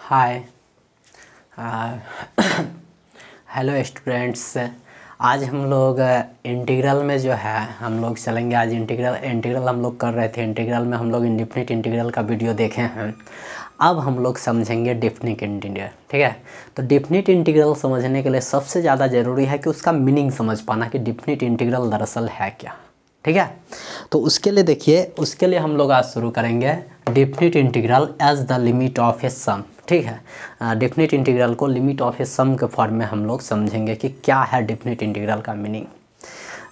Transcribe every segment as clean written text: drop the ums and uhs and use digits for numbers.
Hi hello students. आज हम लोग इंटीग्रल में जो है हम लोग चलेंगे। आज इंटीग्रल हम लोग कर रहे थे। इंटीग्रल में हम लोग इंडेफिनिट इंटीग्रल का वीडियो देखे हैं। अब हम लोग समझेंगे डेफिनिट इंटीग्रल। ठीक है, तो डेफिनिट इंटीग्रल समझने के लिए सबसे ज़्यादा ज़रूरी है कि उसका मीनिंग समझ पाना कि डेफिनिट इंटीग्रल दरअसल है क्या। ठीक है, तो उसके लिए देखिए, उसके लिए हम लोग आज शुरू करेंगे definite integral as the limit of a sum. ठीक है, डेफिनिट इंटीग्रल को लिमिट ऑफ ए सम के फॉर्म में हम लोग समझेंगे कि क्या है डेफिनिट इंटीग्रल का मीनिंग।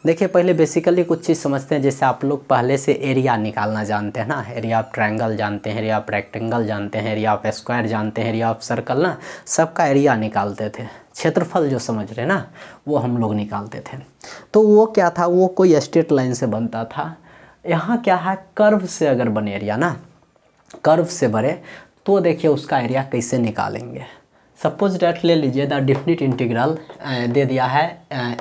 देखिए, पहले बेसिकली कुछ चीज़ समझते हैं। जैसे आप लोग पहले से एरिया निकालना जानते हैं ना, एरिया ऑफ ट्रायंगल जानते हैं, एरिया ऑफ रेक्टेंगल जानते हैं, एरिया ऑफ स्क्वायर जानते हैं, एरिया ऑफ सर्कल ना, सबका एरिया निकालते थे। क्षेत्रफल जो समझ रहे ना, वो हम लोग निकालते थे। तो वो क्या था, वो कोई स्ट्रेट लाइन से बनता था। यहाँ क्या है, कर्व से अगर बने एरिया ना, कर्व से बने, तो देखिए उसका एरिया कैसे निकालेंगे। सपोज डेट ले लीजिए द डेफिनिट इंटीग्रल दे दिया है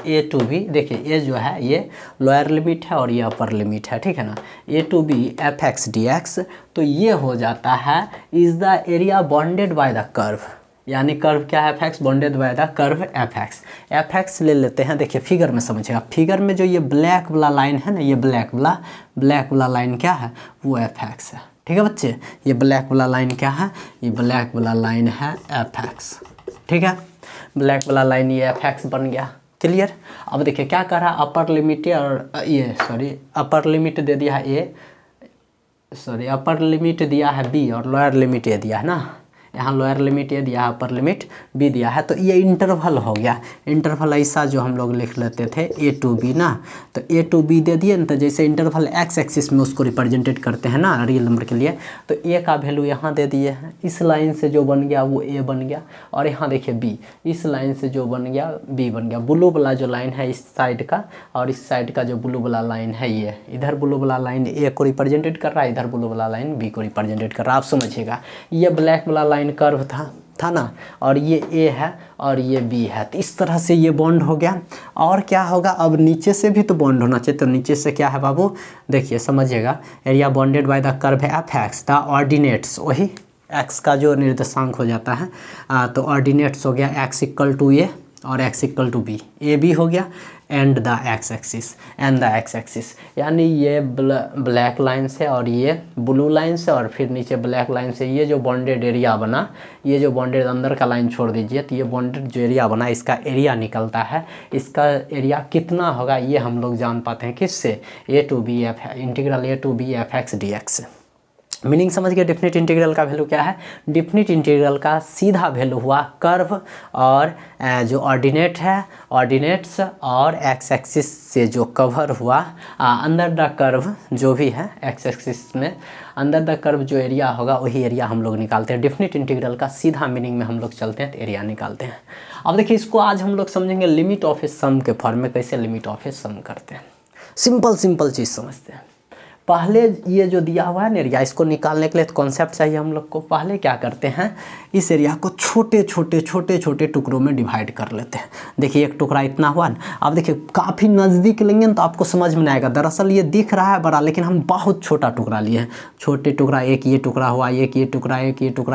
ए टू बी। देखिए ए जो है ये लोअर लिमिट है और ये अपर लिमिट है। ठीक है ना, a to b f x d x, तो ये हो जाता है is the area bounded by the curve. यानी कर्व क्या है, f x bounded by the curve f x. F x ले लेते हैं। देखिए फिगर में समझिएगा, फिगर में जो ये ब्लैक वाला लाइन है ना, ये ब्लैक वाला लाइन क्या है, वो एफ एक्स है। ठीक है बच्चे, ये ब्लैक वाला लाइन क्या है, ये ब्लैक वाला लाइन है एफ एक्स। ठीक है, ब्लैक वाला लाइन ये एफ एक्स बन गया। क्लियर। अब देखिए क्या कर रहा है, अपर लिमिट और ये अपर लिमिट दे दिया है ए, अपर लिमिट दिया है बी और लोअर लिमिट ये दिया है ना। यहाँ लोअर लिमिट ए दिया है, अपर लिमिट बी दिया है, तो ये इंटरवल हो गया। इंटरवल ऐसा जो हम लोग लिख लेते थे ए टू बी ना, तो ए टू बी दे दिए ना, तो जैसे इंटरवल एक्स एक्सिस में उसको रिप्रेजेंटेड करते हैं ना रियल नंबर के लिए, तो ए का वैल्यू यहाँ दे दिए हैं। इस लाइन से जो बन गया वो ए बन गया, और यहाँ देखिए बी, इस लाइन से जो बन गया बी बन गया। ब्लू वाला जो लाइन है इस साइड का, और इस साइड का जो ब्लू वाला लाइन है ये, इधर ब्लू वाला लाइन ए को रिप्रेजेंटेड कर रहा है, इधर ब्लू वाला लाइन बी को रिप्रेजेंटेड कर रहा है। आप समझिएगा, ये ब्लैक वाला लाइन कर्व था ना, और ये ए है और ये बी है, तो इस तरह से ये बॉन्ड हो गया। और क्या होगा, अब नीचे से भी तो बॉन्ड होना चाहिए, तो नीचे से क्या है बाबू, देखिए समझिएगा, area bounded by the curve है एफ एक्स, द ऑर्डिनेट्स, वही एक्स का जो निर्देशांक हो जाता है, तो ऑर्डिनेट्स हो गया एक्स इक्वल टू ए और X equal to B, A B हो गया एंड द एक्स एक्सिस, यानी ये ब्लैक लाइन से और ये ब्लू लाइन से और फिर नीचे ब्लैक लाइन से ये जो बॉन्डेड एरिया बना, ये जो बॉन्डेड अंदर का लाइन छोड़ दीजिए, तो ये बॉन्डेड जो एरिया बना इसका एरिया निकलता है। इसका एरिया कितना होगा ये हम लोग जान पाते हैं किससे, a to b f integral a to b f x d x. Meaning समझ गए। डेफिनिट इंटीग्रल का वैल्यू क्या है, डेफिनिट इंटीग्रल का सीधा वैल्यू हुआ कर्व और जो ऑर्डिनेट है, ऑर्डिनेट्स और एक्स एक्सिस से जो कवर हुआ अंदर द कर्व जो भी है एक्स एक्सिस में, अंदर द कर्व जो एरिया होगा वही एरिया हम लोग निकालते हैं। डेफिनिट इंटीग्रल का सीधा मीनिंग में हम लोग चलते हैं तो एरिया निकालते हैं। अब देखिए इसको आज हम लोग समझेंगे लिमिट ऑफ ए सम के फॉर्म में, कैसे लिमिट ऑफ ए सम करते हैं। सिंपल चीज़ समझते हैं। पहले ये जो दिया हुआ है ना एरिया, इसको निकालने के लिए तो कॉन्सेप्ट चाहिए हम लोग को। पहले क्या करते हैं, इस एरिया को छोटे छोटे टुकड़ों में डिवाइड कर लेते हैं। देखिए एक टुकड़ा इतना हुआ ना, अब देखिए काफ़ी नज़दीक लेंगे ना तो आपको समझ में नहीं आएगा, दरअसल ये दिख रहा है बड़ा, लेकिन हम बहुत छोटा टुकड़ा लिए हैं। छोटे टुकड़ा, एक ये टुकड़ा हुआ, एक ये टुकड़ा,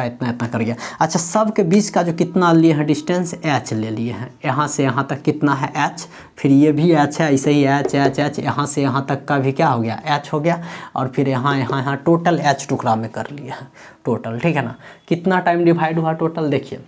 इतना कर गया। अच्छा, सब के बीच का जो कितना लिए हैं डिस्टेंस, एच ले लिए हैं। यहाँ से यहाँ तक कितना है, एच, फिर ये भी एच है, ऐसे ही एच, यहाँ से यहाँ तक का भी क्या हो गया, एच हो गया, और फिर यहाँ टोटल एच टुकड़ा में कर लिया है टोटल। ठीक है ना, कितना टाइम डिवाइड हुआ टोटल, देखिए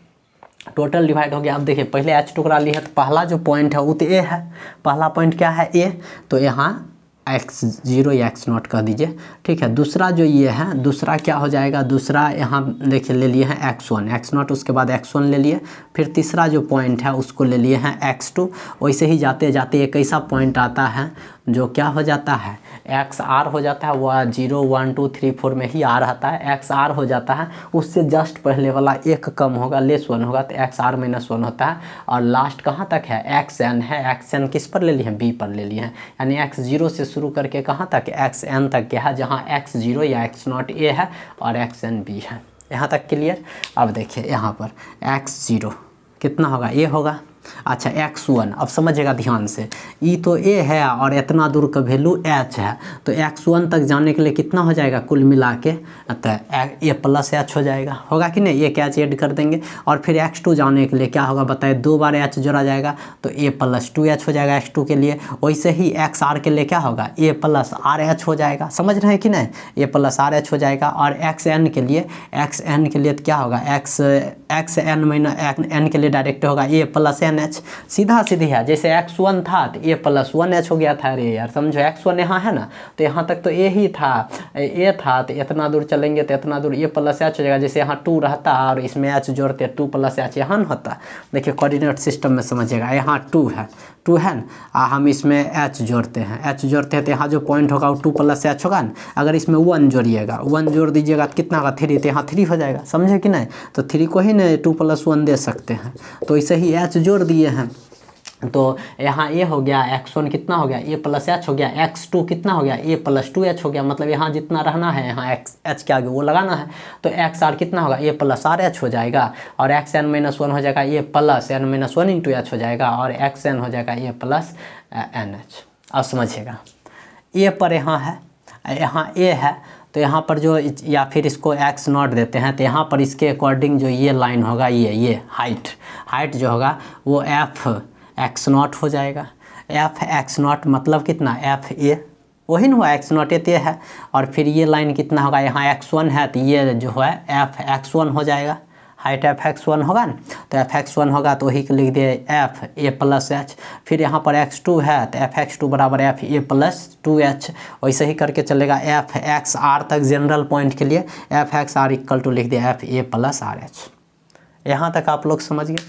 टोटल डिवाइड हो गया। अब देखिए पहले एच टुकड़ा लिया तो पहला जो पॉइंट है वो तो ए है, पहला पॉइंट क्या है, ए, तो यहाँ x0 या x0 कह दीजिए। ठीक है, दूसरा जो ये है, दूसरा क्या हो जाएगा, दूसरा यहाँ देखिए ले लिए हैं x1 x0, उसके बाद x1 ले लिए, फिर तीसरा जो पॉइंट है उसको ले लिए हैं x2। वैसे ही जाते जाते एक ऐसा पॉइंट आता है जो क्या हो जाता है, एक्स आर हो जाता है, वह 0 1 2 3 4 में ही आर आता है, एक्स आर हो जाता है। उससे जस्ट पहले वाला एक कम होगा, लेस वन होगा, तो एक्स आर माइनस वन होता है। और लास्ट कहाँ तक है, एक्स एन है, एक्स एन किस पर ले लिए हैं, बी पर ले लिए हैं। यानी एक्स जीरो से शुरू करके कहाँ तक, एक्स एन तक क्या है, जहाँ एक्स जीरो या एक्स नॉट ए है और एक्स एन बी है। यहाँ तक क्लियर। अब देखिए यहाँ पर एक्स जीरो कितना होगा, ए होगा, अच्छा x1, अब समझिएगा ध्यान से, ई तो a है और इतना दूर का वैल्यू h है, तो x1 तक जाने के लिए कितना हो जाएगा कुल मिला के, तो a प्लस h हो जाएगा, होगा कि नहीं, एक h ऐड कर देंगे और फिर x2 जाने के लिए क्या होगा बताए, 2 बार h जोड़ा जाएगा तो a प्लस 2h हो जाएगा x2 के लिए। वैसे ही xr के लिए क्या होगा, a प्लस RH हो जाएगा, समझ रहे हैं कि नहीं, a प्लस RH हो जाएगा। और xn के लिए तो क्या होगा, xn माइनस n के लिए डायरेक्ट होगा a प्लस NH, सीधा सीधी है, जैसे x1 था तो a प्लस 1h हो गया था। अरे यार समझो, x1 यहाँ है ना, तो यहाँ तक तो a ही था, a था, तो इतना दूर चलेंगे तो इतना दूर a प्लस h हो जाएगा। जैसे यहाँ 2 रहता और इसमें h जोड़ते 2 प्लस h यहाँ न होता। देखिए कोऑर्डिनेट सिस्टम में समझिएगा, यहाँ 2 है ना, हम इसमें h जोड़ते हैं तो यहाँ जो पॉइंट होगा वो 2 प्लस h होगा ना। अगर इसमें 1 जोड़िएगा, 1 जोड़ दीजिएगा तो कितना होगा 3, तो यहाँ 3 हो जाएगा, समझे कि नहीं, तो 3 को ही नहीं 2 प्लस 1 दे सकते हैं, तो इसे ही h जोड़ दिए हैं। तो यहाँ a हो गया, x1 कितना हो गया a प्लस h हो गया, x2 कितना हो गया a प्लस 2h हो गया, मतलब यहाँ जितना रहना है यहाँ h के आगे वो लगाना है, तो xr कितना होगा a प्लस RH हो जाएगा, और xn माइनस 1 हो जाएगा a plus n minus 1 into h हो जाएगा, और xn हो जाएगा a प्लस NH। अब समझिएगा a पर यहाँ है, यहाँ a है, तो यहाँ पर जो, या फिर इसको x0 देते हैं, तो यहाँ पर इसके अकॉर्डिंग जो ये लाइन होगा, ये हाइट जो होगा वो f(x0) हो जाएगा। f(x0) मतलब कितना fa, वही ना हुआ, x0 ये है, और फिर ये लाइन कितना होगा, यहाँ x1 है तो ये जो है f(x1) हो जाएगा, हाइट f(x1) होगा ना, तो f(x1) होगा तो वही लिख दिए f a प्लस h। फिर यहाँ पर x2 है तो f(x2) बराबर f a प्लस 2h। वैसे ही करके चलेगा f(x_r) तक जनरल पॉइंट के लिए f(x_r) इक्वल टू लिख दिया f a प्लस RH। यहाँ तक आप लोग समझ गए।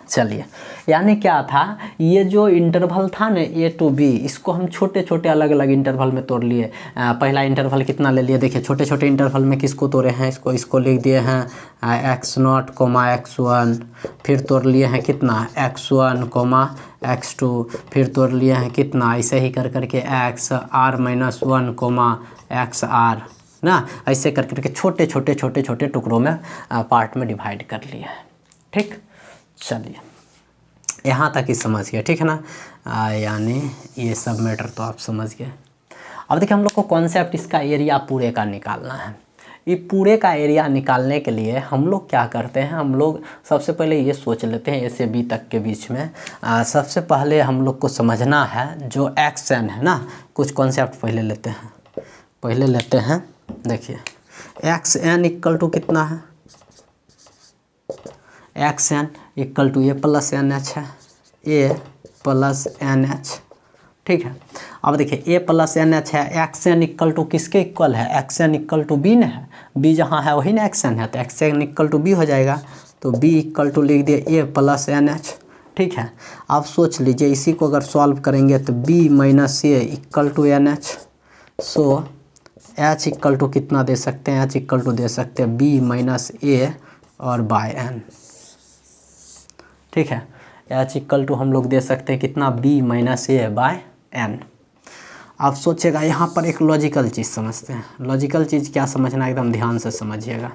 चलिए, यानी क्या था, ये जो इंटरवल था ना a to b, इसको हम छोटे छोटे अलग अलग इंटरवल में तोड़ लिए। पहला इंटरवल कितना ले लिए, देखिए छोटे छोटे इंटरवल में किसको तोड़े हैं, इसको लिख दिए हैं x0, x1, फिर तोड़ लिए हैं कितना x1, x2, फिर तोड़ लिए हैं कितना, ऐसे ही कर करके xr माइनस 1, xr ना, ऐसे कर करके छोटे छोटे टुकड़ों में पार्ट में डिवाइड कर लिए हैं। ठीक, चलिए यहाँ तक ही समझ गए, ठीक है ना, यानी ये सब मैटर तो आप समझ गए। अब देखिए हम लोग को कॉन्सेप्ट इसका एरिया पूरे का निकालना है। ये पूरे का एरिया निकालने के लिए हम लोग क्या करते हैं, हम लोग सबसे पहले ये सोच लेते हैं A से B तक के बीच में सबसे पहले हम लोग को समझना है जो xn है ना, कुछ कॉन्सेप्ट पहले लेते हैं। देखिए xn इक्वल टू कितना है, xn equal to a plus NH है, a प्लस NH, ठीक है। अब देखिए a प्लस NH है, xn इक्वल टू किसके इक्वल है, xn इक्वल टू b न है, b जहाँ है वही ना xn है, तो xn इक्वल टू b हो जाएगा, तो b इक्वल टू लिख दिए a प्लस NH, ठीक है। अब सोच लीजिए इसी को अगर सॉल्व करेंगे तो b minus a equal to NH, so h equal to कितना दे सकते हैं, h इक्वल टू दे सकते हैं b माइनस a और बाय n, ठीक है। h इक्वल टू हम लोग दे सकते हैं कितना, b minus a by n। आप सोचेगा यहाँ पर एक लॉजिकल चीज़ समझते हैं, लॉजिकल चीज़ क्या समझना, एकदम ध्यान से समझिएगा।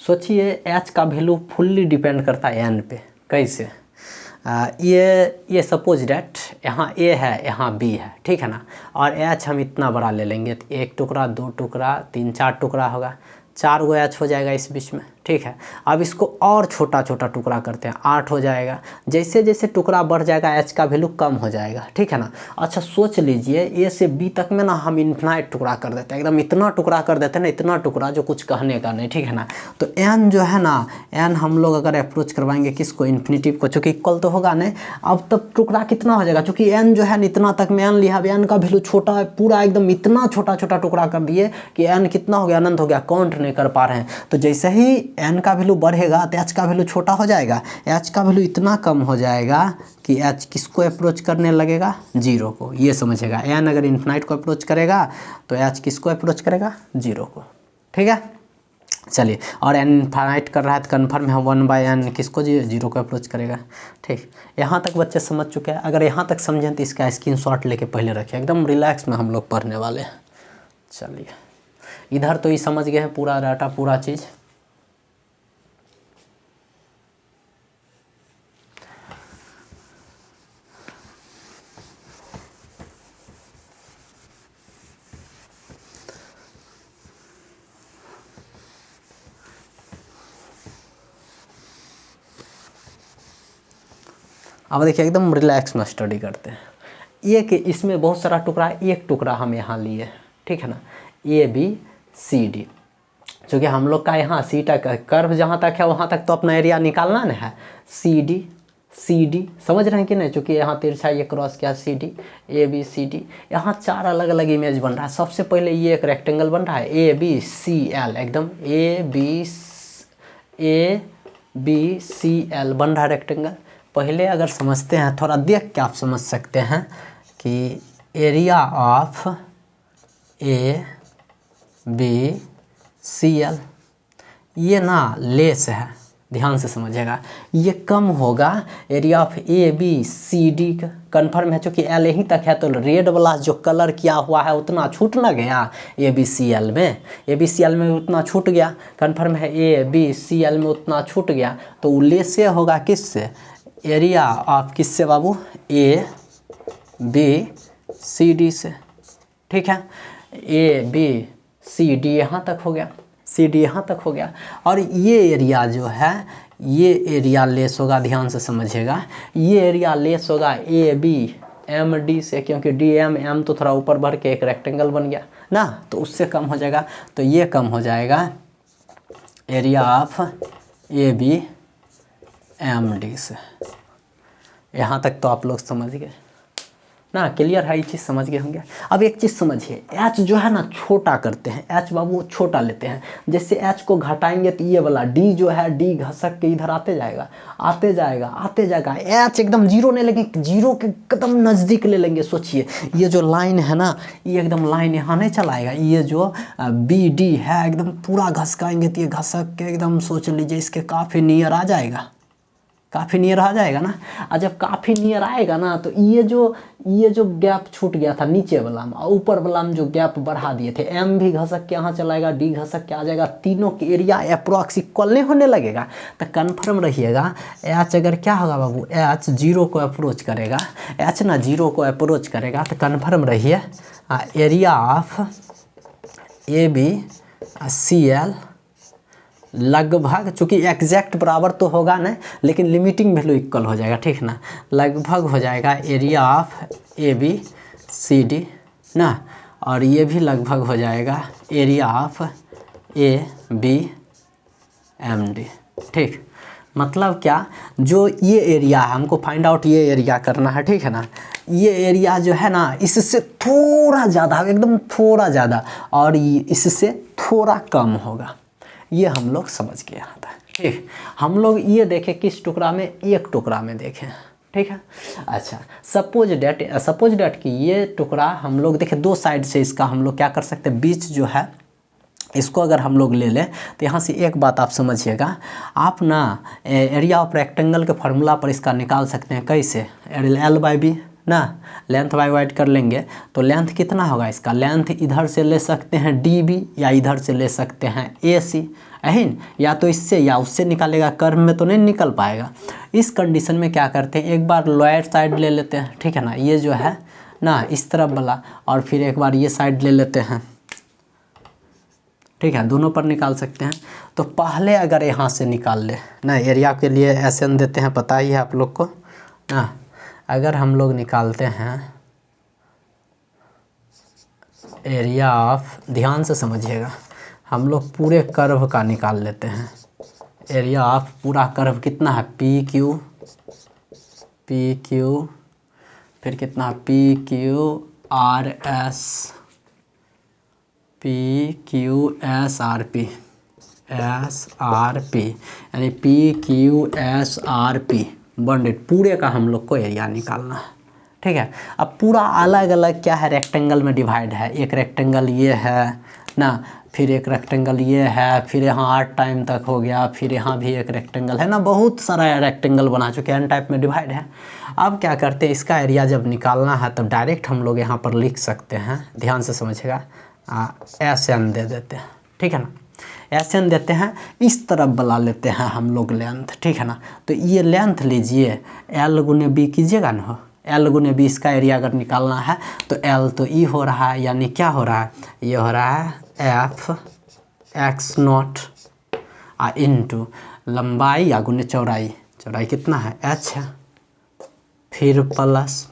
सोचिए h का वैल्यू फुल्ली डिपेंड करता है n पे, कैसे, ये सपोज डैट यहाँ a है यहाँ b है, ठीक है ना, और h हम इतना बड़ा ले लेंगे तो 1 टुकड़ा 2 टुकड़ा 3 4 टुकड़ा होगा, 4 गो h हो जाएगा इस बीच में, ठीक है। अब इसको और छोटा टुकड़ा करते हैं, 8 हो जाएगा, जैसे जैसे टुकड़ा बढ़ जाएगा h का वैल्यू कम हो जाएगा, ठीक है ना। अच्छा सोच लीजिए a से b तक में ना हम इन्फिनाइट टुकड़ा कर देते हैं, एकदम इतना टुकड़ा कर देते हैं ना, इतना टुकड़ा जो कुछ कहने का नहीं, ठीक है ना। तो n जो है ना, n हम लोग अगर अप्रोच करवाएंगे किसको, इन्फिनिटिव को, चूँकि इक्वल तो होगा नहीं, अब तब टुकड़ा कितना हो जाएगा, चूँकि n जो है इतना तक में n लिया, n का वैल्यू छोटा है, पूरा एकदम इतना छोटा टुकड़ा कर दिए कि n कितना हो गया, अनंत हो गया, काउंट नहीं कर पा रहे हैं। तो जैसे ही n का वैल्यू बढ़ेगा तो h का वैल्यू छोटा हो जाएगा, h का वैल्यू इतना कम हो जाएगा कि h किसको अप्रोच करने लगेगा, 0 को। ये समझेगा, n अगर इन्फिनाइट को अप्रोच करेगा तो h किसको अप्रोच करेगा, 0 को, ठीक है। चलिए, और n इन्फिनाइट कर रहा है तो कन्फर्म है 1/n किसको, 0 को अप्रोच करेगा, ठीक। यहाँ तक बच्चे समझ चुके हैं। अगर यहाँ तक समझें तो इसका स्क्रीनशॉट लेके पहले रखिए, एकदम रिलैक्स में हम लोग पढ़ने वाले हैं। चलिए, इधर तो ये समझ गए हैं पूरा डाटा, पूरा चीज़। अब देखिए एकदम रिलैक्स में स्टडी करते हैं। एक इसमें बहुत सारा टुकड़ा, एक टुकड़ा हम यहाँ लिए, ठीक है ना, ए बी सी डी। चूँकि हम लोग का यहाँ सी तक कर्व जहाँ तक है वहाँ तक तो अपना एरिया निकालना ना है। सी डी समझ रहे हैं कि नहीं, चूँकि यहाँ तिरछा ये क्रॉस किया C D, A B C D, यहाँ 4 अलग अलग इमेज बन रहा है। सबसे पहले ये एक रेक्टेंगल बन रहा है ए बी सी एल, एकदम ए बी सी एल बन रहा है रेक्टेंगल। पहले अगर समझते हैं, थोड़ा देख के आप समझ सकते हैं कि area of A B C L ये ना लेस है, ध्यान से समझिएगा, ये कम होगा area of A B C D का। कन्फर्म है, चूँकि एल यहीं तक है तो रेड वाला जो कलर किया हुआ है उतना छूट ना गया ए बी सी एल में, ए बी सी एल में उतना छूट गया। कन्फर्म है ए बी सी एल में उतना छूट गया, तो वो लेसे होगा किससे, एरिया ऑफ किससे बाबू, ए बी सी डी से। ठीक है, ए बी सी डी यहाँ तक हो गया, सी डी यहाँ तक हो गया। और ये एरिया जो है ये एरिया लेस होगा, ध्यान से समझिएगा, ये एरिया लेस होगा ए बी एम डी से, क्योंकि डी एम तो थोड़ा ऊपर बढ़ के एक रेक्टेंगल बन गया ना, तो उससे कम हो जाएगा। तो ये कम हो जाएगा area of A B M D से। यहाँ तक तो आप लोग समझ गए ना, क्लियर है, ये चीज़ समझ गए होंगे। अब एक चीज़ समझिए, एच जो है ना छोटा करते हैं, एच बाबू छोटा लेते हैं। जैसे एच को घटाएंगे तो ये वाला डी जो है, डी घसक के इधर आते जाएगा, आते जाएगा, आते जाएगा। एच एकदम जीरो नहीं लेंगे, जीरो के एकदम नज़दीक ले लेंगे। सोचिए ये जो लाइन है ना, ये एकदम लाइन यहाँ नहीं चलाएगा, ये जो बी डी है एकदम पूरा घसकाएंगे तो ये घसक के एकदम सोच लीजिए इसके काफ़ी नियर आ जाएगा, काफ़ी नियर आ जाएगा ना। और जब काफ़ी नियर आएगा ना तो ये जो गैप छूट गया था नीचे वाला में और ऊपर वाला में जो गैप बढ़ा दिए थे, एम भी घसक के यहाँ चलाएगा, डी घसक के आ जाएगा, तीनों के एरिया अप्रॉक्स इक्वल नहीं होने लगेगा। तो कन्फर्म रहिएगा, एच अगर क्या होगा बाबू, एच जीरो को अप्रोच करेगा, एच ना जीरो को अप्रोच करेगा तो कन्फर्म रहिए area of A B C L लगभग, चूँकि एग्जैक्ट बराबर तो होगा ना, लेकिन लिमिटिंग वैल्यू इक्वल हो जाएगा, ठीक ना, लगभग हो जाएगा area of A B C D ना, और ये भी लगभग हो जाएगा area of A B M D. ठीक, मतलब क्या, जो ये एरिया है हमको फाइंड आउट ये एरिया करना है, ठीक है ना। ये एरिया जो है ना इससे थोड़ा ज़्यादा, एकदम थोड़ा ज़्यादा, और इससे थोड़ा कम होगा, ये हम लोग समझ के यहाँ था। ठीक, हम लोग ये देखें किस टुकड़ा में, एक टुकड़ा में देखें, ठीक है। अच्छा, सपोज डेट कि ये टुकड़ा हम लोग देखें दो साइड से, इसका हम लोग क्या कर सकते हैं, बीच जो है इसको अगर हम लोग ले लें तो यहाँ से एक बात आप समझिएगा, आप ना एरिया ऑफ रेक्टेंगल के फार्मूला पर इसका निकाल सकते हैं। कैसे, एल बाई बी ना, लेंथ बाई वाइड कर लेंगे तो लेंथ कितना होगा इसका, लेंथ इधर से ले सकते हैं डी बी, या इधर से ले सकते हैं ए सी, अहिन, या तो इससे या उससे निकालेगा, कर्व में तो नहीं निकल पाएगा। इस कंडीशन में क्या करते हैं, एक बार लोअर साइड ले लेते हैं, ठीक है ना, ये जो है ना इस तरफ वाला, और फिर एक बार ये साइड ले लेते हैं, ठीक है, दोनों पर निकाल सकते हैं। तो पहले अगर यहाँ से निकाल ले ना, एरिया के लिए ऐसे देते हैं, पता ही है आप लोग को ना, अगर हम लोग निकालते हैं एरिया ऑफ, ध्यान से समझिएगा, हम लोग पूरे कर्व का निकाल लेते हैं। एरिया ऑफ पूरा कर्व कितना है, पी क्यू, फिर कितना P Q R S, P Q S R P, यानी P Q S R P bounded, पूरे का हम लोग को एरिया निकालना है, ठीक है। अब पूरा अलग अलग क्या है, रेक्टेंगल में डिवाइड है, एक रेक्टेंगल ये है ना, फिर एक रेक्टेंगल ये है, फिर यहाँ 8 टाइम तक हो गया, फिर यहाँ भी एक रेक्टेंगल है ना, बहुत सारा रेक्टेंगल बना चुके हैं, एन टाइप में डिवाइड है। अब क्या करते हैं, इसका एरिया जब निकालना है तब डायरेक्ट हम लोग यहाँ पर लिख सकते हैं, ध्यान से समझिएगा, एस एन दे देते हैं, ठीक है ना, एस एन देते हैं, इस तरफ वाला लेते हैं हम लोग लेंथ, ठीक है ना। तो ये लेंथ लीजिए, एल गुने बी कीजिएगा ना, हो एल गुने बी, इसका एरिया अगर निकालना है तो एल तो ई हो रहा है, यानी क्या हो रहा है, ये हो रहा है एफ एक्स नॉट इंटू लंबाई या गुने चौड़ाई, चौड़ाई कितना है, एच है, फिर प्लस,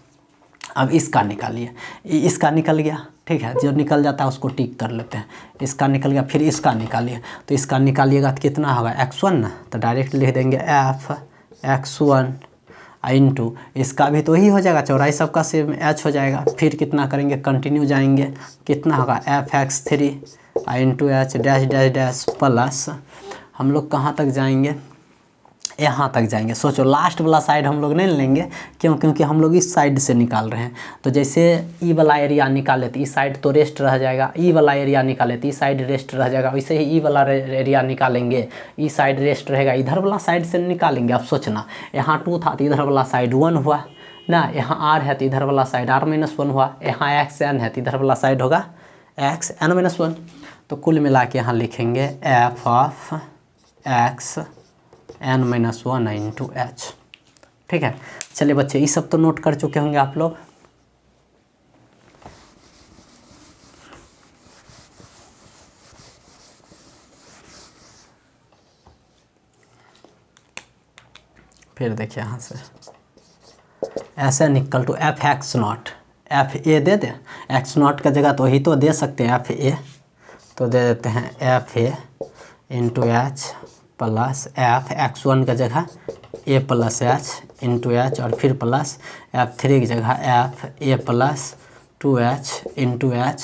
अब इसका निकालिए, इसका निकल गया, ठीक है, जो निकल जाता है उसको टिक कर लेते हैं। इसका निकल गया, फिर इसका निकालिए, तो इसका निकालिएगा तो कितना होगा x1 ना, तो डायरेक्ट लिख देंगे f x1 इंटू, इसका भी तो ही हो जाएगा, चौराई सबका सेम h हो जाएगा। फिर कितना करेंगे, कंटिन्यू जाएंगे, कितना होगा f x3 into H dash dash dash plus, हम लोग कहाँ तक जाएंगे, यहाँ तक जाएंगे। सोचो लास्ट वाला साइड हम लोग नहीं लेंगे, क्यों, क्योंकि हम लोग इस साइड से निकाल रहे हैं। तो जैसे ई वाला एरिया निकाले तो इस साइड तो रेस्ट रह जाएगा, ई वाला एरिया निकाले तो इस साइड रेस्ट रह जाएगा, वैसे ही ई वाला एरिया निकालेंगे, ई साइड रेस्ट रहेगा, इधर वाला साइड से निकालेंगे। अब सोचना, यहाँ 2 था तो इधर वाला साइड 1 हुआ ना, यहाँ r है तो इधर वाला साइड r-1 हुआ, यहाँ xn है तो इधर वाला साइड होगा xn-1। तो कुल मिला के यहाँ लिखेंगे f of x n-1 into H. ठीक है, चलिए बच्चे ये सब तो नोट कर चुके होंगे आप लोग। फिर देखिए यहाँ से ऐसे निकल to F X naught, F A दे दे, एक्स नॉट का जगह तो वही तो दे सकते हैं एफ ए, तो दे देते हैं F A into H plus F x1 का जगह ए प्लस एच इंटू एच, और फिर प्लस f3 की जगह F a plus 2h into H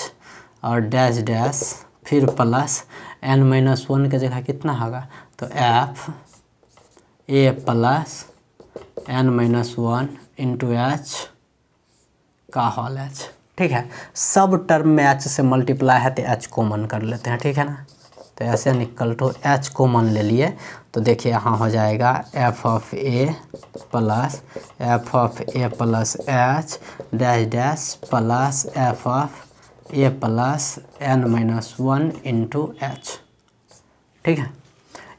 और डैश डैश, फिर प्लस n-1 का जगह कितना होगा, तो F a plus n-1 into H का होल एच। ठीक है, सब टर्म में एच से मल्टीप्लाई है तो एच कॉमन कर लेते हैं, ठीक है ना। तो ऐसे निकल टू एच कॉमन ले लिए, तो देखिए यहाँ हो जाएगा F of A plus H dash dash plus F of A plus n-1 into H. ठीक है,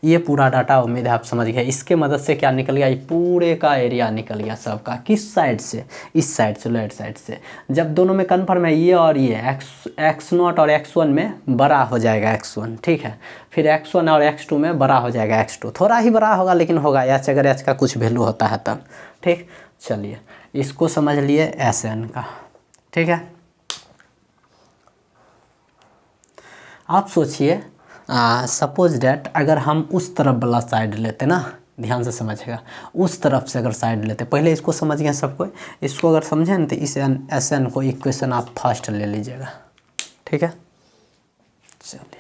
ये पूरा डाटा उम्मीद है आप समझ गए। इसके मदद से क्या निकल गया, ये पूरे का एरिया निकल गया सबका। किस साइड से, इस साइड से, लेफ्ट साइड से। जब दोनों में कन्फर्म है ये और ये, एक्स नॉट और x1 में बड़ा हो जाएगा x1, ठीक है, फिर x1 और x2 में बड़ा हो जाएगा x2, थोड़ा ही बड़ा होगा लेकिन होगा, एच अगर एच का कुछ वैल्यू होता है तब। ठीक, चलिए इसको समझ लिए Sn का। ठीक है, आप सोचिए सपोज डैट अगर हम उस तरफ वाला साइड लेते ना, ध्यान से समझिएगा, उस तरफ से अगर साइड लेते, पहले इसको समझ गए सबको, इसको अगर समझें ना तो इस Sn को इक्वेशन आप फर्स्ट ले लीजिएगा। ठीक है, चलिए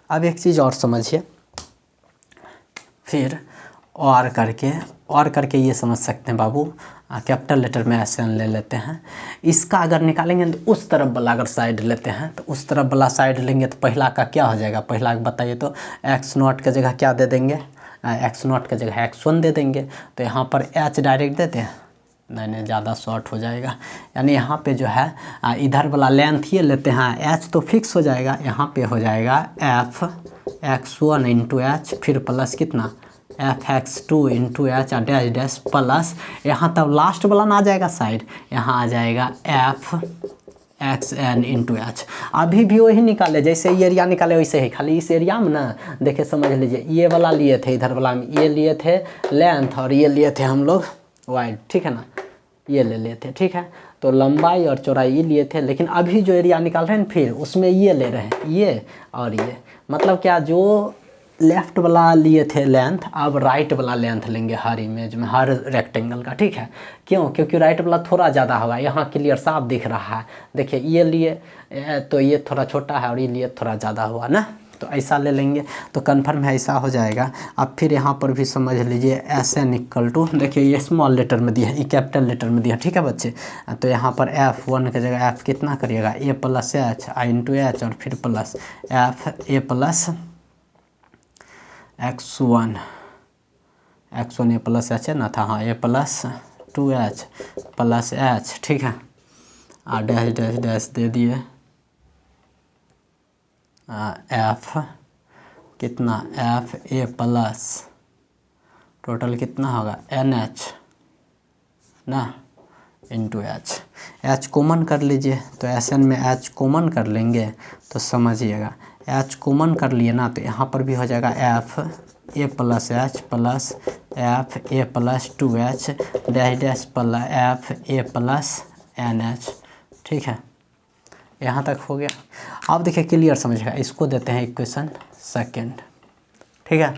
अब एक चीज़ और समझिए, फिर और करके ये समझ सकते हैं बाबू, कैपिटल लेटर में Sn ले लेते हैं। इसका अगर निकालेंगे तो उस तरफ वाला अगर साइड लेते हैं, तो उस तरफ वाला साइड लेंगे तो पहला का क्या हो जाएगा, पहला बताइए तो एक्स नॉट का जगह क्या दे देंगे, एक्स नॉट का जगह x1 दे देंगे। तो यहाँ पर h डायरेक्ट देते हैं, नहीं ज़्यादा शॉर्ट हो जाएगा, यानी यहाँ पे जो है इधर वाला लेंथ ये लेते हैं, h तो फिक्स हो जाएगा, यहाँ पे हो जाएगा एफ x1 इंटू एच, फिर प्लस कितना F x2 into H dash dash plus, यहाँ तब लास्ट वाला ना आ जाएगा साइड, यहाँ आ जाएगा एफ xn इंटू एच। अभी भी वही निकाले जैसे ये एरिया निकाले वैसे ही, खाली इस एरिया में ना देखिए समझ लीजिए, ये वाला लिए थे, इधर वाला में ये लिए थे लेंथ और ये लिए थे हम लोग वाइड, ठीक है ना, ये ले लेते, ठीक है। तो लंबाई और चौड़ाई ये लिए थे, लेकिन अभी जो एरिया निकाल रहे हैं फिर उसमें ये ले रहे हैं, ये और ये, मतलब क्या, जो लेफ़्ट वाला लिए थे लेंथ, अब राइट वाला लेंथ लेंगे हर इमेज में, हर रेक्टेंगल का। ठीक है, क्यों, क्योंकि राइट वाला थोड़ा ज़्यादा होगा, यहाँ क्लियर साफ दिख रहा है, देखिए ये लिए तो ये थोड़ा छोटा है और ये लिए थोड़ा ज़्यादा हुआ ना, तो ऐसा ले लेंगे तो कन्फर्म है ऐसा हो जाएगा। अब फिर यहाँ पर भी समझ लीजिए Sn इक्वल टू, देखिए ये स्मॉल लेटर में दिया, ये कैपिटल लेटर में दिया, ठीक है बच्चे। तो यहाँ पर f1 की जगह f कितना करिएगा, ए प्लस एच इंटू एच, और फिर plus f a plus x1 A plus H है ना था, हाँ, ए प्लस 2h प्लस एच, ठीक है, डैश डैश डैश दे दिए, एफ कितना, एफ ए प्लस टोटल कितना होगा NH ना, इंटू एच। एच कॉमन कर लीजिए, तो Sn में एच कॉमन कर लेंगे तो समझिएगा, एच कॉमन कर लिए ना तो यहाँ पर भी हो जाएगा F a plus H plus f a plus 2H dash dash plus f a plus NH। ठीक है, यहाँ तक हो गया। अब देखिए क्लियर समझिएगा, इसको देते हैं इक्वेशन सेकेंड। ठीक है,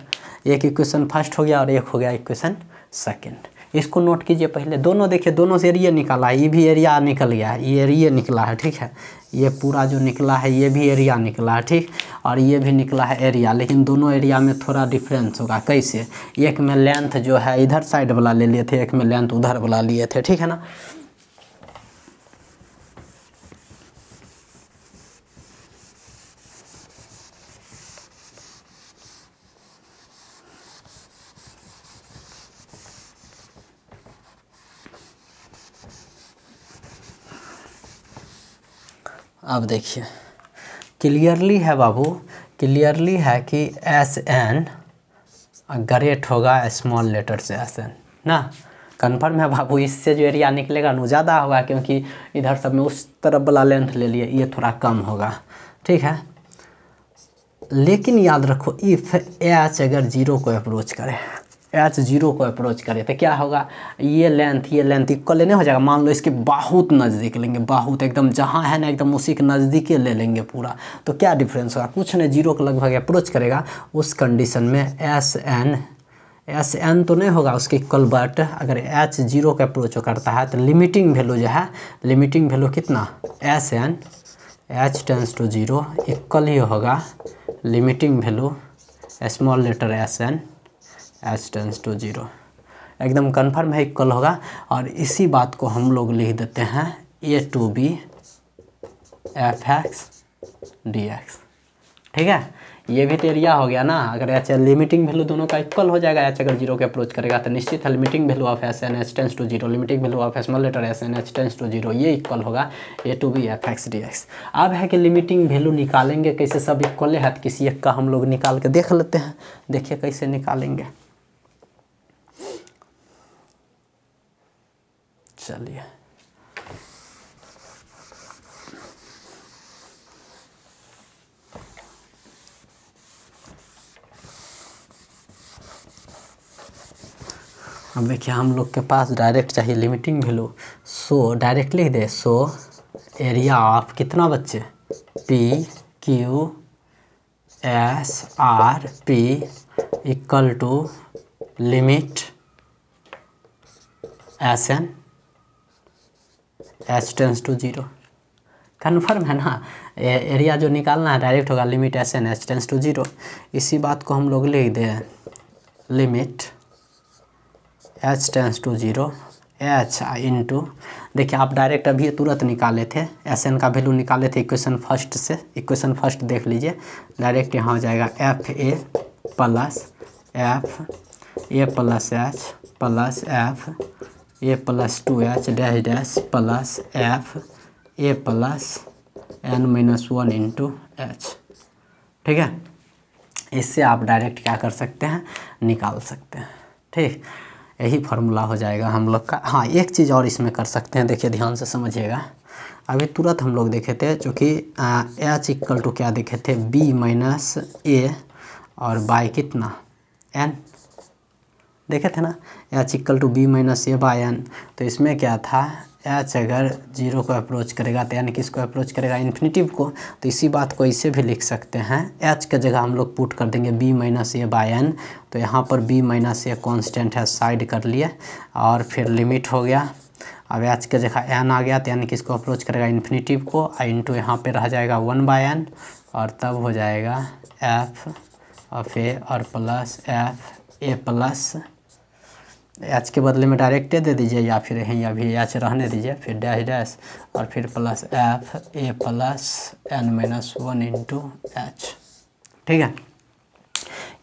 एक इक्वेशन फर्स्ट हो गया और एक हो गया इक्वेशन सेकेंड। इसको नोट कीजिए पहले, दोनों देखिए दोनों से एरिया निकाला है, ये भी एरिया निकल गया है, ये एरिया निकला है। ठीक है, ये पूरा जो निकला है ये भी एरिया निकला है। ठीक, और ये भी निकला है एरिया, लेकिन दोनों एरिया में थोड़ा डिफरेंस होगा। कैसे? एक में लेंथ जो है इधर साइड वाला ले लिए थे, एक में लेंथ उधर वाला लिए थे। ठीक है ना। अब देखिए क्लियरली है बाबू, क्लियरली है कि Sn ग्रेट होगा स्मॉल लेटर से Sn ना, कन्फर्म है बाबू। इससे जो एरिया निकलेगा वो ज़्यादा होगा, क्योंकि इधर सब में उस तरफ वाला लेंथ ले लिए, ये थोड़ा कम होगा। ठीक है, लेकिन याद रखो इफ़ H अगर जीरो को अप्रोच करे, H जीरो को अप्रोच करे तो क्या होगा, ये लेंथ इक्वल नहीं हो जाएगा। मान लो इसके बहुत नज़दीक लेंगे, बहुत एकदम जहाँ है ना एकदम उसी के नज़दीक ले लेंगे पूरा, तो क्या डिफरेंस होगा? कुछ नहीं, जीरो के लगभग अप्रोच करेगा। उस कंडीशन में Sn तो नहीं होगा उसके इक्वल, बट अगर H जीरो का अप्रोच करता है तो लिमिटिंग वैल्यू जो है, लिमिटिंग वैल्यू कितना, Sn H tends to zero equal ही होगा limiting value small letter Sn H tends to zero. एकदम कन्फर्म है इक्वल होगा। और इसी बात को हम लोग लिख देते हैं A to B fx dx। ठीक है, ये भी तो एरिया हो गया ना। अगर H लिमिटिंग वैल्यू दोनों का इक्वल हो जाएगा, H अगर जीरो के अप्रोच करेगा तो निश्चित है limiting value of Sn H tends to zero, limiting value of small letter Sn H tends to zero, ये इक्वल होगा A to B fx dx। अब है कि लिमिटिंग वैल्यू निकालेंगे कैसे, सब इक्वल है तो किसी एक का हम लोग निकाल के देख लेते हैं। देखिए कैसे निकालेंगे, चलिए। अब देखिए हम लोग के पास डायरेक्ट चाहिए लिमिटिंग वैल्यू, सो डायरेक्ट लिख दे, सो एरिया ऑफ कितना बच्चे, P Q S R P equal to limit Sn H tends to zero. Confirm है ना, एरिया जो निकालना है डायरेक्ट होगा limit Sn H tends to zero. इसी बात को हम लोग लिख दें limit H tends to zero H into, देखिए आप डायरेक्ट अभी तुरंत निकाले थे, Sn का वैल्यू निकाले थे इक्वेशन फर्स्ट से। इक्वेशन फर्स्ट देख लीजिए, डायरेक्ट यहाँ हो जाएगा F a plus H plus f a plus 2H dash dash plus f a plus n minus 1 into H. ठीक है, इससे आप डायरेक्ट क्या कर सकते हैं, निकाल सकते हैं। ठीक, यही फार्मूला हो जाएगा हम लोग का। हाँ, एक चीज़ और इसमें कर सकते हैं, देखिए ध्यान से समझिएगा। अभी तुरंत हम लोग देखे थे, चूँकि H इक्वल टू क्या देखे थे, B माइनस ए और बाय कितना n देखे थे ना, H equal to B minus A by n। तो इसमें क्या था, H अगर जीरो को अप्रोच करेगा तो n किसको अप्रोच करेगा, इन्फिनिटिव को। तो इसी बात को इसे भी लिख सकते हैं, H का जगह हम लोग पुट कर देंगे b minus A by n। तो यहाँ पर b माइनस ए कॉन्स्टेंट है, साइड कर लिए और फिर लिमिट हो गया। अब H की जगह n आ गया तो n किसको अप्रोच करेगा, इन्फिनिटिव को। इंटू यहाँ पर रह जाएगा 1/n और तब हो जाएगा f ऑफ ए और plus f a plus H के बदले में डायरेक्ट दे दीजिए, या फिर यहीं अभी H रहने दीजिए, फिर डैश डैश और फिर plus f a plus n minus 1 into H. ठीक है,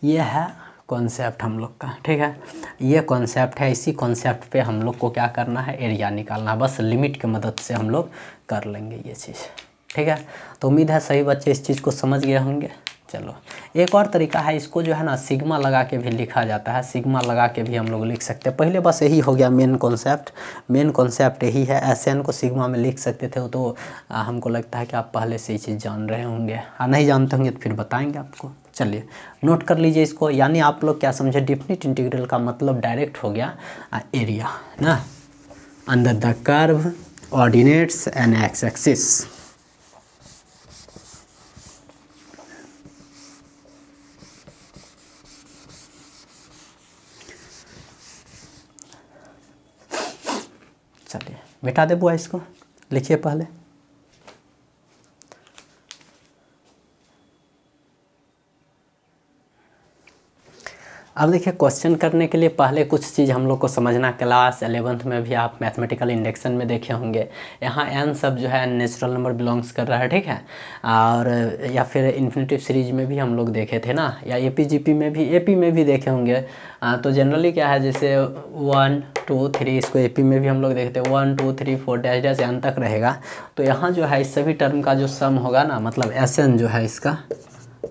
ये है कॉन्सेप्ट हम लोग का। ठीक है, ये कॉन्सेप्ट है, इसी कॉन्सेप्ट पे हम लोग को क्या करना है, एरिया निकालना। बस लिमिट की मदद से हम लोग कर लेंगे ये चीज़। ठीक है, तो उम्मीद है सही बच्चे इस चीज़ को समझ गए होंगे। चलो एक और तरीका है, इसको जो है ना सिग्मा लगा के भी लिखा जाता है, सिग्मा लगा के भी हम लोग लिख सकते हैं। पहले बस यही हो गया मेन कॉन्सेप्ट यही है। SN को सिग्मा में लिख सकते थे, तो हमको लगता है कि आप पहले से ये चीज़ जान रहे होंगे, नहीं जानते होंगे तो फिर बताएंगे आपको। चलिए नोट कर लीजिए इसको, यानी आप लोग क्या समझे, डेफिनिट इंटीग्रल का मतलब डायरेक्ट हो गया एरिया ना, under the curve ordinates and x axis. चलिए मिटा दे बुआ, इसको लिखिए पहले। अब देखिए क्वेश्चन करने के लिए पहले कुछ चीज़ हम लोग को समझना, क्लास 11th में भी आप मैथमेटिकल इंडक्शन में देखे होंगे, यहाँ n सब जो है नेचुरल नंबर बिलोंग्स कर रहा है, ठीक है। और या फिर इन्फिनिटिव सीरीज में भी हम लोग देखे थे ना, या AP में भी देखे होंगे। तो जनरली क्या है, जैसे 1 2 3, इसको AP में भी हम लोग देखते हैं 1 2 3 4 डैश डैश n तक रहेगा। तो यहाँ जो है इस सभी टर्म का जो सम होगा ना, मतलब SN जो है, इसका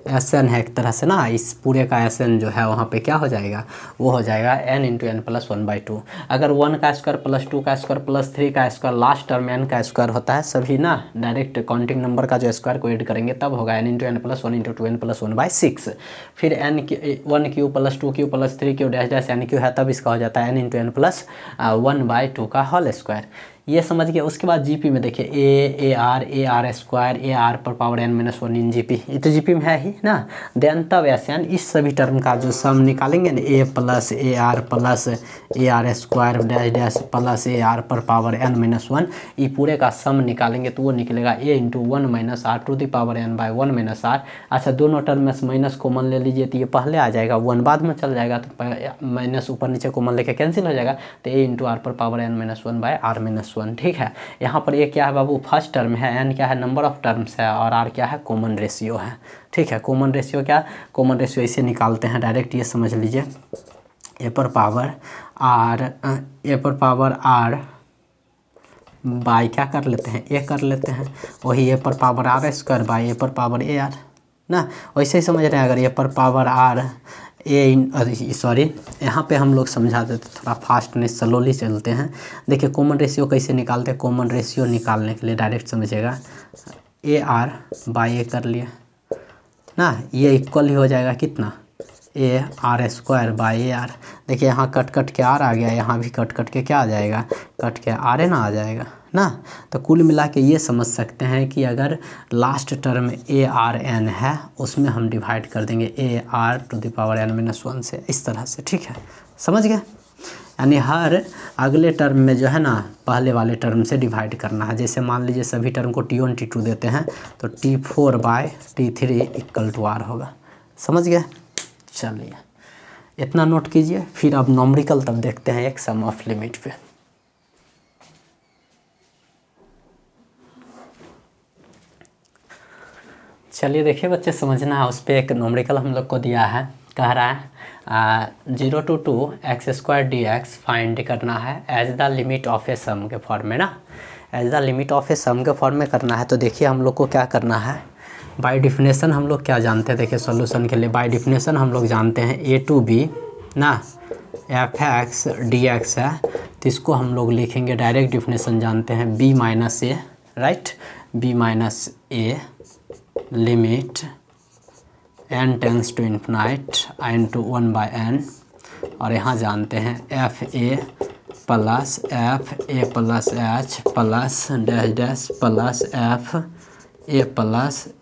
SN है एक तरह से ना, इस पूरे का SN जो है वहाँ पे क्या हो जाएगा, वो हो जाएगा n × n + 1/2। अगर 1 का स्क्वायर प्लस 2 का स्क्वायर प्लस 3 का स्क्वायर, लास्ट टर्म n का स्क्वायर होता है सभी ना, डायरेक्ट काउंटिंग नंबर का जो स्क्वायर को ऐड करेंगे तब होगा n × n + 1 × 2n + 1/6। फिर n 1³ + 2³ + 3³ डैश डैश n³ है, तब इसका हो जाता है n × n + 1/2 का होल स्क्वायर। ये समझ गए। उसके बाद GP में देखिए AR स्क्वायर AR⁻n-1 इन GP, ये तो GP में है ही ना। देन तब SN, इस सभी टर्म का जो सम निकालेंगे ना, A + AR + AR square dash dash plus AR⁻n-1, ये पूरे का सम निकालेंगे तो वो निकलेगा A × 1 - r⁻n/1 - r। अच्छा दोनों टर्म में माइनस कॉमन ले लीजिए तो ये पहले आ जाएगा, 1 बाद में चल जाएगा, तो माइनस ऊपर नीचे कॉमन लेके कैंसिल हो जाएगा, तो A × r⁻n-1/r-1, ठीक है। यहाँ पर ये क्या है बाबू, फर्स्ट टर्म है, n क्या है, नंबर ऑफ टर्म्स है, और r क्या है, कॉमन रेशियो है, ठीक है। कॉमन रेशियो क्या, कॉमन रेशियो इसे निकालते हैं डायरेक्ट, ये समझ लीजिए a पर पावर r बाई क्या कर लेते हैं, a कर लेते हैं, वही a पर power r square by a पर पावर ar ना, वैसे ही समझ रहे हैं। अगर a पर पावर r सॉरी यहाँ पे हम लोग समझा देते, थोड़ा फास्ट नहीं, स्लोली चलते हैं। देखिए कॉमन रेशियो कैसे निकालते हैं, कॉमन रेशियो निकालने के लिए डायरेक्ट समझिएगा, AR/A कर लिए ना, ये इक्वल ही हो जाएगा कितना, AR² AR। देखिए यहाँ कट के R आ गया, यहाँ भी कट के क्या आ जाएगा, कट के RN आ जाएगा ना। तो कुल मिला के ये समझ सकते हैं कि अगर लास्ट टर्म ARN है, उसमें हम डिवाइड कर देंगे AR⁻n-1 से, इस तरह से, ठीक है, समझ गए। यानी हर अगले टर्म में जो है ना, पहले वाले टर्म से डिवाइड करना है। जैसे मान लीजिए सभी टर्म को T1 T2 देते हैं, तो T4/T3 = R होगा, समझ गए। चलिए इतना नोट कीजिए, फिर अब नॉमरिकल तब देखते हैं एक सम ऑफ लिमिट पे। चलिए देखिए बच्चे, समझना है, उस पर एक नॉमरिकल हम लोग को दिया है, कह रहा है 0 to 2 x² dx फाइंड करना है as the limit of a sum के फॉर्म में ना, as the limit of a sum के फॉर्म में करना है। तो देखिए हम लोग को क्या करना है, बाय डिफिनेशन हम लोग क्या जानते हैं, देखिए सॉल्यूशन के लिए बाय डिफिनेशन हम लोग जानते हैं A to B ना fx dx है, तो इसको हम लोग लिखेंगे, डायरेक्ट डिफिनेशन जानते हैं, B - A, right, B - A limit n tends to infinite n to 1/n, और यहाँ जानते हैं FA + FA+H plus dash dash plus FA +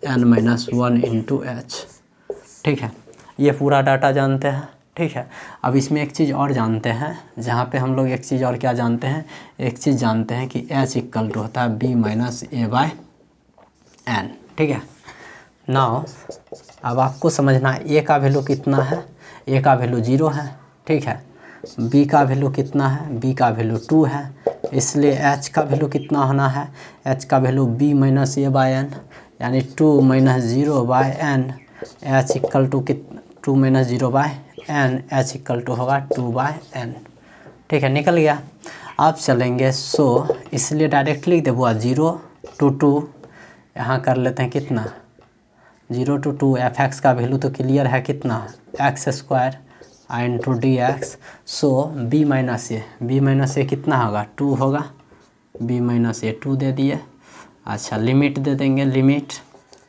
n-1 × H, ठीक है। ये पूरा डाटा जानते हैं, ठीक है। अब इसमें एक चीज़ और जानते हैं, जहाँ पे हम लोग एक चीज़ और क्या जानते हैं, एक चीज़ जानते हैं कि H = होता है B - A/n, ठीक है। नाउ अब आपको समझना है A का वैल्यू कितना है, A का वैल्यू 0 है, ठीक है। B का वैल्यू कितना है, B का वैल्यू 2 है, इसलिए H का वैल्यू कितना होना है, H का वैल्यू B - A/n, यानी 2 - 0/n, H = 2 - 0/n, H = होगा 2/n, ठीक है, निकल गया। अब चलेंगे, सो इसलिए डायरेक्टली देखो 0 to 2 यहाँ कर लेते हैं कितना, 0 to 2 एफ एक्स का वैल्यू तो क्लियर है कितना, x square into d x. So b minus a कितना होगा, 2 होगा, बी माइनस ए 2 दे दिए। अच्छा लिमिट दे देंगे, limit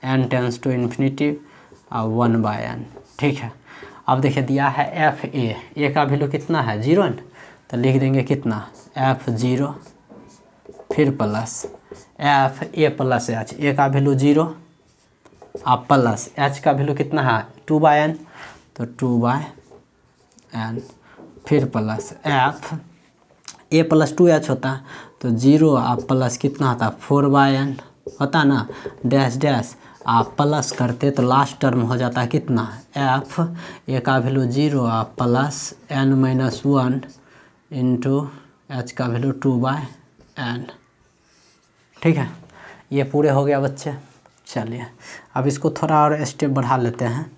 n tends to infinity 1/n। ठीक है, अब देखिए दिया है एफ ए का वैल्यू कितना है 0, तो लिख देंगे कितना f0 फिर plus f a plus h, a का वैल्यू 0 और प्लस एच का वैल्यू कितना है 2/n, तो 2/n फिर plus f a plus 2h होता है, तो 0 और प्लस कितना होता है 4/n होता ना, डैश डैश आप प्लस करते तो लास्ट टर्म हो जाता है कितना, एफ ए का वैल्यू 0 और प्लस n-1 इंटू एच का वैल्यू 2/n। ठीक है, ये पूरे हो गया बच्चे। चलिए अब इसको थोड़ा और स्टेप बढ़ा लेते हैं।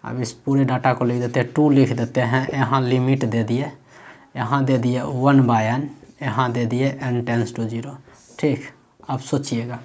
अब इस पूरे डाटा को लिख देते हैं, 2 लिख देते हैं, यहाँ लिमिट दे दिए, यहाँ दे दिए 1/n, यहाँ दे दिए n टेंस टू 0। ठीक, अब सोचिएगा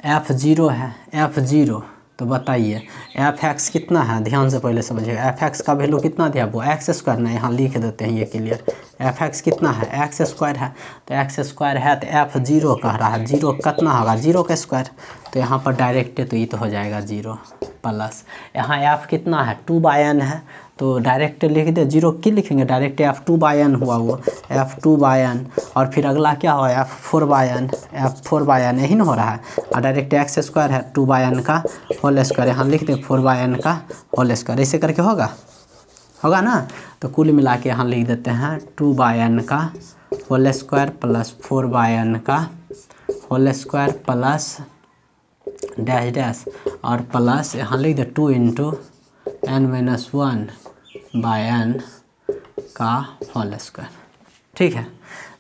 f0 है, f0 तो बताइए एफ एक्स कितना है, ध्यान से पहले समझिएगा। एफ एक्स का वैल्यू कितना दिया, वो एक्स स्क्वायर ना, यहाँ लिख देते हैं ये क्लियर। एफ एक्स कितना है, एक्स स्क्वायर है, तो एक्स स्क्वायर है तो f0 कह रहा है, 0 कितना होगा 0 का स्क्वायर, तो यहाँ पर डायरेक्ट तो ये तो हो जाएगा 0 प्लस यहाँ f कितना है 2/n है, तो डायरेक्ट लिख दे, 0 क्यों लिखेंगे, डायरेक्ट f2/n हुआ वो f2/n, और फिर अगला क्या हुआ f4/n यही ना हो रहा है, और डायरेक्ट एक्स स्क्वायर है 2/n का होल स्क्वायर, यहाँ लिख दे 4/n का होल स्क्वायर, ऐसे करके होगा ना। तो कुल मिला के यहाँ लिख देते हैं 2/n का होल स्क्वायर प्लस 4/n का whole square plus dash dash और प्लस यहाँ लिख दे 2 इंटू n-1/n का होल स्क्वायर। ठीक है,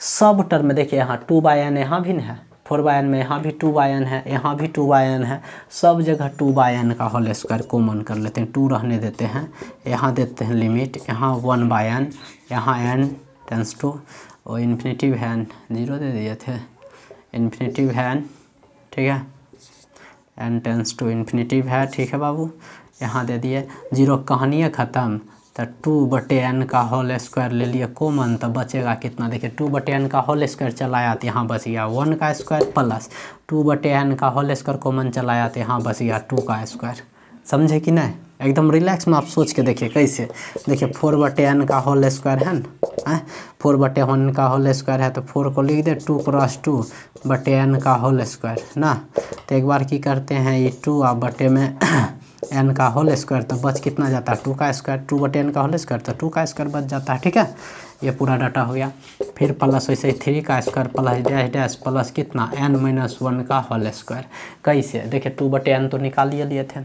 सब टर्म देखिए यहाँ 2/n यहाँ भी है, 4/n में यहाँ भी 2/n है, यहाँ भी 2/n है, सब जगह 2/n का होल स्क्वायर कॉमन कर लेते हैं, 2 रहने देते हैं, यहाँ देते हैं लिमिट, यहाँ 1/n, यहाँ n टेंस टू और इन्फिनिटी n 0 दे दिए थे, इन्फिनिटी n। ठीक है, n टेंस टू इन्फिनिटी है। ठीक है बाबू, यहाँ दे दिए 0, कहानी है ख़त्म, तो 2/n का होल स्क्वायर ले लिए कॉमन, तो बचेगा कितना, देखिए 2/n का होल स्क्वायर चलाया तो यहाँ बच गया 1 का स्क्वायर प्लस 2/n का होल स्क्वायर कॉमन चलाया तो यहाँ बच गया 2 का स्क्वायर। समझे कि नहीं, एकदम रिलैक्स में आप सोच के देखिए कैसे। देखिए 4/n का होल स्क्वायर है ना, 4/1 का होल स्क्वायर है, तो 4 को लिख दे 2 क्रॉस 2/n का होल स्क्वायर ना, तो एक बार की करते हैं ये 2 और बटे में n का होल स्क्वायर, तो बच कितना जाता है 2 का स्क्वायर, 2/n का होल स्क्वायर तो 2 का स्क्वायर बच जाता है। ठीक है, ये पूरा डाटा हो गया। फिर प्लस वैसे 3 का square plus dash dash plus कितना n-1 का होल स्क्वायर। कैसे, देखिए 2/n तो निकाल लिए थे।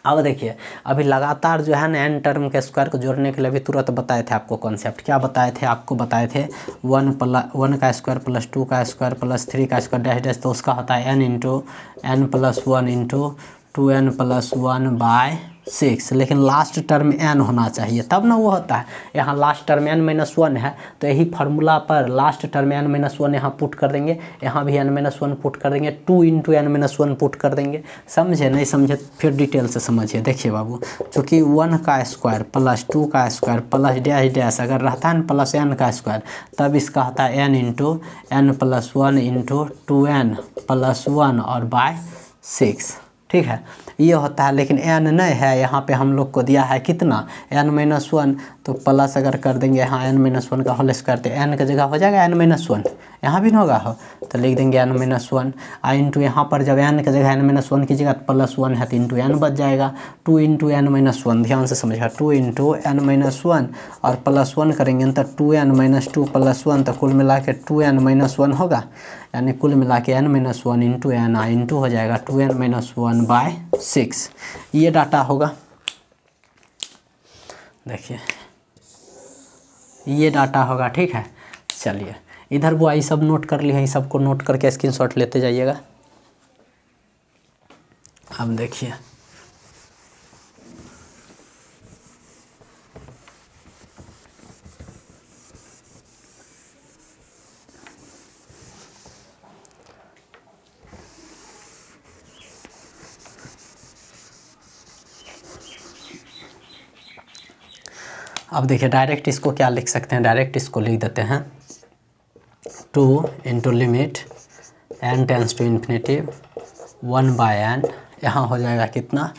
अब देखिए अभी लगातार जो है ना n टर्म के स्क्वायर को जोड़ने के लिए अभी तुरंत बताए थे आपको कॉन्सेप्ट, क्या बताए थे, आपको बताए थे 1 का स्क्वायर प्लस 2 का स्क्वायर प्लस 3 का स्क्वायर डैश डैश, तो उसका होता है n+1 इंटू 2n+1/6, लेकिन लास्ट टर्म n होना चाहिए तब ना वो होता है। यहाँ लास्ट टर्म n-1 है, तो यही फार्मूला पर लास्ट टर्म n-1 यहाँ पुट कर देंगे, यहाँ भी n-1 पुट कर देंगे, 2 इंटू n-1 पुट कर देंगे। समझे, नहीं समझे फिर डिटेल से समझिए। देखिए बाबू, चूँकि 1 का स्क्वायर प्लस 2 का स्क्वायर प्लस डैश डैश अगर रहता है न प्लस n का स्क्वायर, तब इसका होता है n into n+1 into 2n+1 और /6। ठीक है, ये होता है, लेकिन n नहीं है यहाँ पे, हम लोग को दिया है कितना n-1, तो प्लस अगर कर देंगे यहाँ n-1 का होल स्क्वायर, तो n की जगह हो जाएगा n-1, यहाँ भी ना होगा हो, तो लिख देंगे n-1 इंटू यहाँ पर जब n की जगह n-1 की जगह +1 है तो इंटू n बच जाएगा, 2 इंटू n-1, ध्यान से समझिएगा 2 इंटू n-1 और +1 करेंगे तो 2n-2 +1, तो कुल मिला के 2n-1 होगा, यानी कुल मिला के n-1 इंटू n इंटू हो जाएगा 2n-1/6। ये डाटा होगा, देखिए ये डाटा होगा। ठीक है, चलिए इधर वो आई सब नोट कर लिए हैं, सबको नोट करके स्क्रीनशॉट लेते जाइएगा। अब देखिए अब देखिए डायरेक्ट इसको क्या लिख सकते हैं, डायरेक्ट इसको लिख देते हैं 2 into limit n tends to infinity 1/n, यहाँ हो जाएगा कितना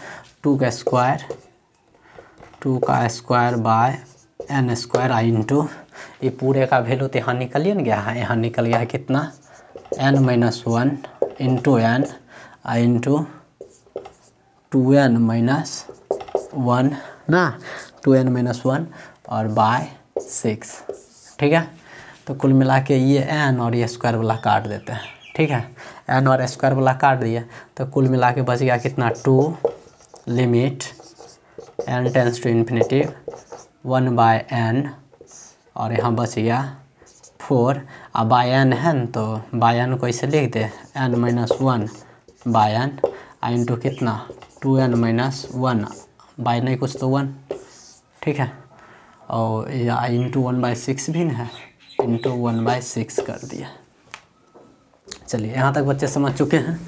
2 का square by n square I into, ये पूरे का वैल्यू तो यहाँ निकलिए ना गया है, यहाँ निकल गया है कितना n-1 इंटू n आई इंटू 2n-1 ना, 2n-1 और बाय 6, ठीक है। तो कुल मिला के ये n और ये स्क्वायर वाला काट देते हैं, ठीक है। n और स्क्वायर वाला काट दिया तो कुल मिला के बच गया कितना 2 limit n tends to infinity 1/n और यहाँ बच गया 4। अब बाय n है न, तो बाय n को इसे लिख दे n-1/n आई इंटू कितना 2n-1 बाय नहीं कुछ तो 1, ठीक है। और या इंटू 1/6 भी न है, इंटू 1/6 कर दिया। चलिए यहाँ तक बच्चे समझ चुके हैं।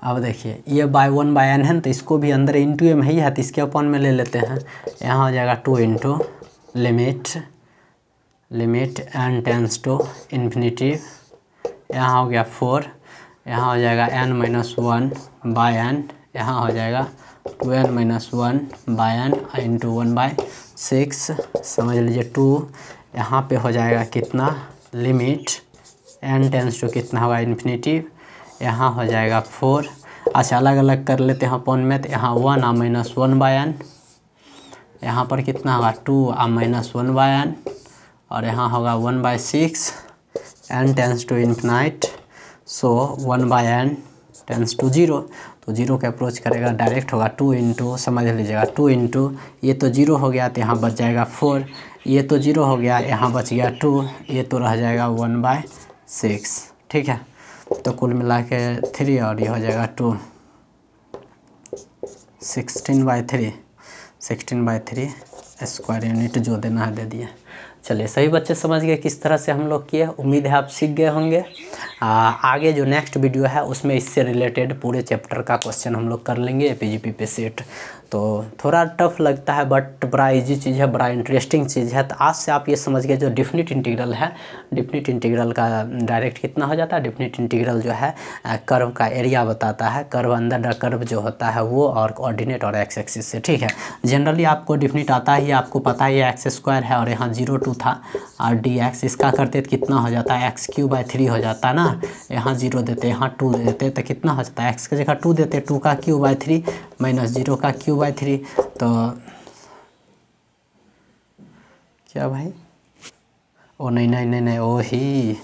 अब देखिए ये बाय 1/n है तो इसको भी अंदर इंटू में ही है तो इसके अपन में ले लेते हैं। यहाँ हो जाएगा 2 into limit n tends to infinity, यहाँ हो गया 4, यहाँ हो जाएगा n-1/n, यहाँ हो जाएगा 2n-1/n इंटू 1/6, समझ लीजिए 2, यहाँ पे हो जाएगा कितना लिमिट n टेंस टू कितना होगा इन्फिनिटी, यहाँ हो जाएगा 4। अच्छा अलग अलग कर लेते हैं अपन में, तो यहाँ 1-1/n, यहाँ पर कितना होगा 2-1/n और यहाँ होगा 1/6 n tends to infinite, so 1/n tends to 0, तो 0 के अप्रोच करेगा डायरेक्ट होगा 2 इंटू, समझ लीजिएगा 2 इंटू ये तो 0 हो गया तो यहाँ बच जाएगा 4, ये तो 0 हो गया यहाँ बच गया 2, ये तो रह जाएगा 1/6, ठीक है। तो कुल मिला के 3 और ये हो जाएगा 2, 16/3 स्क्वायर यूनिट जो देना है दे दिए। चलिए सही बच्चे समझ गए किस तरह से हम लोग किए, उम्मीद है आप सीख गए होंगे। आगे जो नेक्स्ट वीडियो है उसमें इससे रिलेटेड पूरे चैप्टर का क्वेश्चन हम लोग कर लेंगे एपीजीपी पे सेट। तो थोड़ा टफ लगता है बट बड़ा इजी चीज़ है, बड़ा इंटरेस्टिंग चीज़ है। तो आज से आप ये समझ गए जो डिफिनिट इंटीग्रल है, डिफिनिट इंटीग्रल का डायरेक्ट कितना हो जाता है, डिफिनिट इंटीग्रल जो है कर्व का एरिया बताता है, कर्व अंदर कर्व जो होता है वो, और कोऑर्डिनेट और एक्स एक्सिस से, ठीक है। जनरली आपको डिफिनिट आता ही, आपको पता ही है एक्स स्क्वायर है और यहाँ 0 था और dx, इसका करते तो कितना हो जाता है x³/3 हो जाता है ना, यहाँ 0 देते यहाँ 2 देते तो कितना हो जाता है x की जगह 2 देते 2 का क्यूब/3 माइनस 0 का क्यूब/3, तो क्या भाई ओ नहीं ओ ही,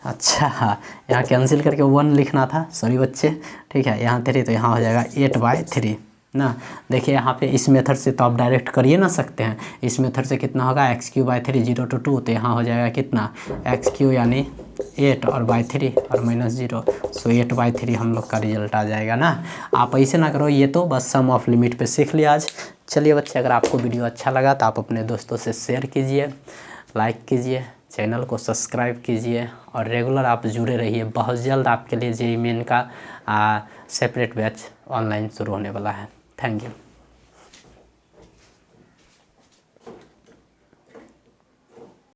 अच्छा यहाँ कैंसिल करके 1 लिखना था, सॉरी बच्चे, ठीक है। यहाँ 3 तो यहाँ हो जाएगा 8/3 ना। देखिए यहाँ पे इस मेथड से तो आप डायरेक्ट करिए ना सकते हैं, इस मेथड से कितना होगा x³/3 0 to 2, तो यहाँ हो जाएगा कितना x³ यानी 8 और /3 और -0, सो 8/3 हम लोग का रिजल्ट आ जाएगा ना। आप ऐसे ना करो, ये तो बस सम ऑफ लिमिट पे सीख लिया आज। चलिए बच्चे अगर आपको वीडियो अच्छा लगा तो आप अपने दोस्तों से शेयर कीजिए, लाइक कीजिए, चैनल को सब्सक्राइब कीजिए और रेगुलर आप जुड़े रहिए। बहुत जल्द आपके लिए JEE मेन का सेपरेट बैच ऑनलाइन शुरू होने वाला है। Thank you.